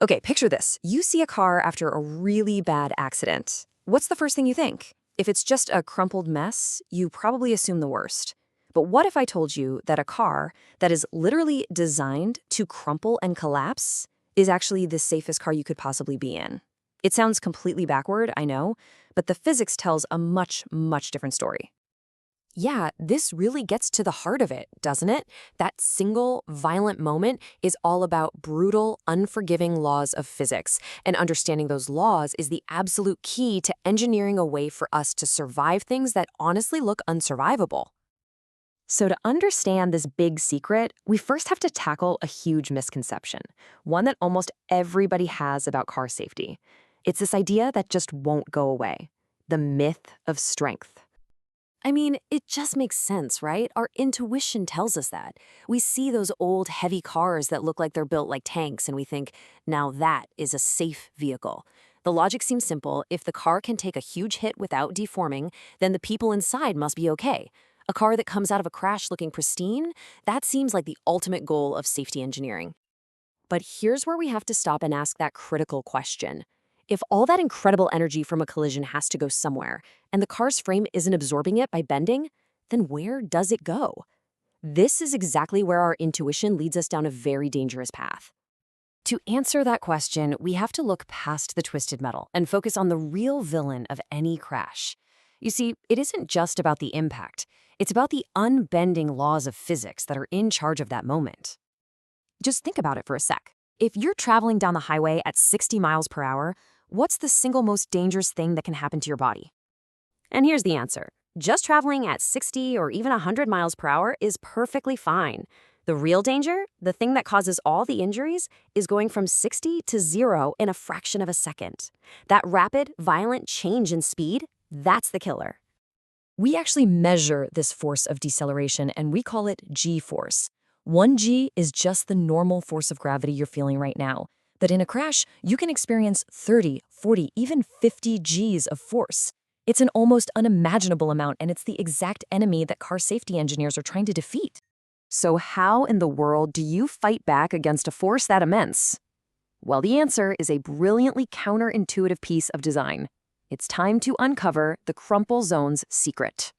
Okay, picture this. You see a car after a really bad accident. What's the first thing you think? If it's just a crumpled mess, you probably assume the worst. But what if I told you that a car that is literally designed to crumple and collapse is actually the safest car you could possibly be in? It sounds completely backward, I know, but the physics tells a much, much different story. Yeah, this really gets to the heart of it, doesn't it? That single, violent moment is all about brutal, unforgiving laws of physics. And understanding those laws is the absolute key to engineering a way for us to survive things that honestly look unsurvivable. So to understand this big secret, we first have to tackle a huge misconception, one that almost everybody has about car safety. It's this idea that just won't go away, the myth of strength. I mean, it just makes sense, right? Our intuition tells us that. We see those old, heavy cars that look like they're built like tanks, and we think, now that is a safe vehicle. The logic seems simple. If the car can take a huge hit without deforming, then the people inside must be okay. A car that comes out of a crash looking pristine, that seems like the ultimate goal of safety engineering. But here's where we have to stop and ask that critical question. If all that incredible energy from a collision has to go somewhere, and the car's frame isn't absorbing it by bending, then where does it go? This is exactly where our intuition leads us down a very dangerous path. To answer that question, we have to look past the twisted metal and focus on the real villain of any crash. You see, it isn't just about the impact. It's about the unbending laws of physics that are in charge of that moment. Just think about it for a sec. If you're traveling down the highway at 60 miles per hour, what's the single most dangerous thing that can happen to your body? And here's the answer. Just traveling at 60 or even 100 miles per hour is perfectly fine. The real danger, the thing that causes all the injuries, is going from 60 to 0 in a fraction of a second. That rapid, violent change in speed, that's the killer. We actually measure this force of deceleration, and we call it G-force. 1G is just the normal force of gravity you're feeling right now. But in a crash, you can experience 30, 40, even 50 Gs of force. It's an almost unimaginable amount, and it's the exact enemy that car safety engineers are trying to defeat. So how in the world do you fight back against a force that immense? Well, the answer is a brilliantly counterintuitive piece of design. It's time to uncover the crumple zone's secret.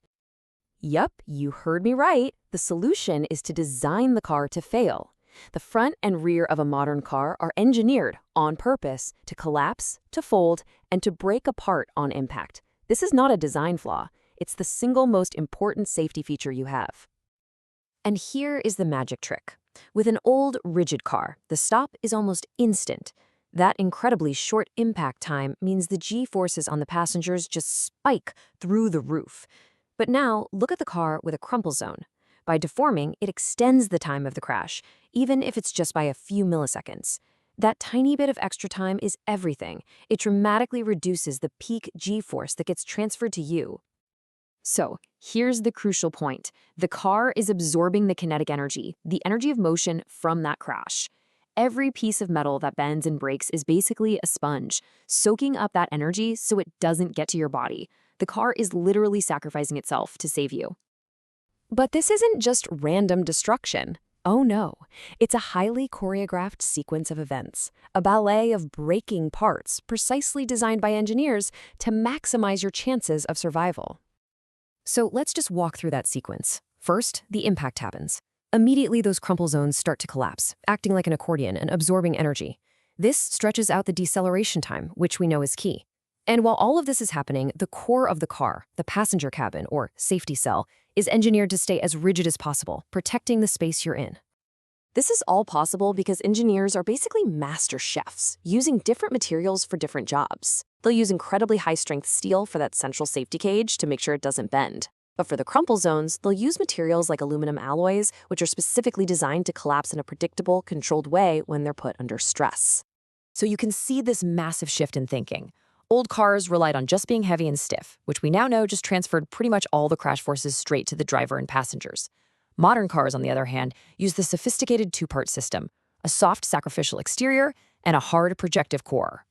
Yup, you heard me right. The solution is to design the car to fail. The front and rear of a modern car are engineered on purpose to collapse, to fold, and to break apart on impact. This is not a design flaw. It's the single most important safety feature you have. And here is the magic trick. With an old, rigid car, the stop is almost instant. That incredibly short impact time means the G-forces on the passengers just spike through the roof. But now, look at the car with a crumple zone. By deforming, it extends the time of the crash, even if it's just by a few milliseconds. That tiny bit of extra time is everything. It dramatically reduces the peak G-force that gets transferred to you. So, here's the crucial point. The car is absorbing the kinetic energy, the energy of motion from that crash. Every piece of metal that bends and breaks is basically a sponge, soaking up that energy so it doesn't get to your body. The car is literally sacrificing itself to save you. But this isn't just random destruction. Oh no, it's a highly choreographed sequence of events, a ballet of breaking parts precisely designed by engineers to maximize your chances of survival. So let's just walk through that sequence. First, the impact happens. Immediately, those crumple zones start to collapse, acting like an accordion and absorbing energy. This stretches out the deceleration time, which we know is key. And while all of this is happening, the core of the car, the passenger cabin, or safety cell, is engineered to stay as rigid as possible, protecting the space you're in. This is all possible because engineers are basically master chefs, using different materials for different jobs. They'll use incredibly high-strength steel for that central safety cage to make sure it doesn't bend. But for the crumple zones, they'll use materials like aluminum alloys, which are specifically designed to collapse in a predictable, controlled way when they're put under stress. So you can see this massive shift in thinking. Old cars relied on just being heavy and stiff, which we now know just transferred pretty much all the crash forces straight to the driver and passengers. Modern cars, on the other hand, use the sophisticated two-part system, a soft sacrificial exterior and a hard projective core.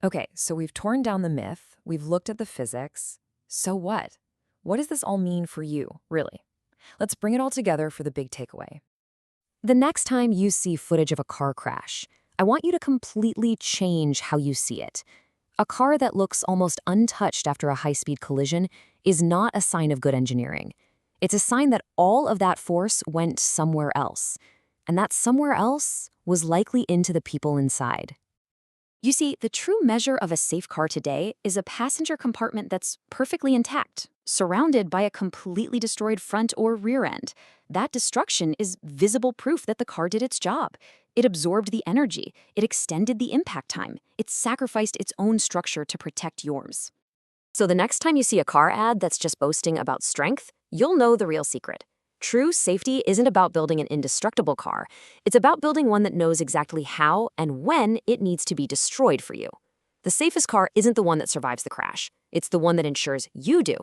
Okay, so we've torn down the myth, we've looked at the physics. So what? What does this all mean for you, really? Let's bring it all together for the big takeaway. The next time you see footage of a car crash, I want you to completely change how you see it. A car that looks almost untouched after a high-speed collision is not a sign of good engineering. It's a sign that all of that force went somewhere else. And that somewhere else was likely into the people inside. You see, the true measure of a safe car today is a passenger compartment that's perfectly intact, surrounded by a completely destroyed front or rear end. That destruction is visible proof that the car did its job. It absorbed the energy, it extended the impact time, it sacrificed its own structure to protect yours. So the next time you see a car ad that's just boasting about strength, you'll know the real secret. True safety isn't about building an indestructible car. It's about building one that knows exactly how and when it needs to be destroyed for you. The safest car isn't the one that survives the crash. It's the one that ensures you do.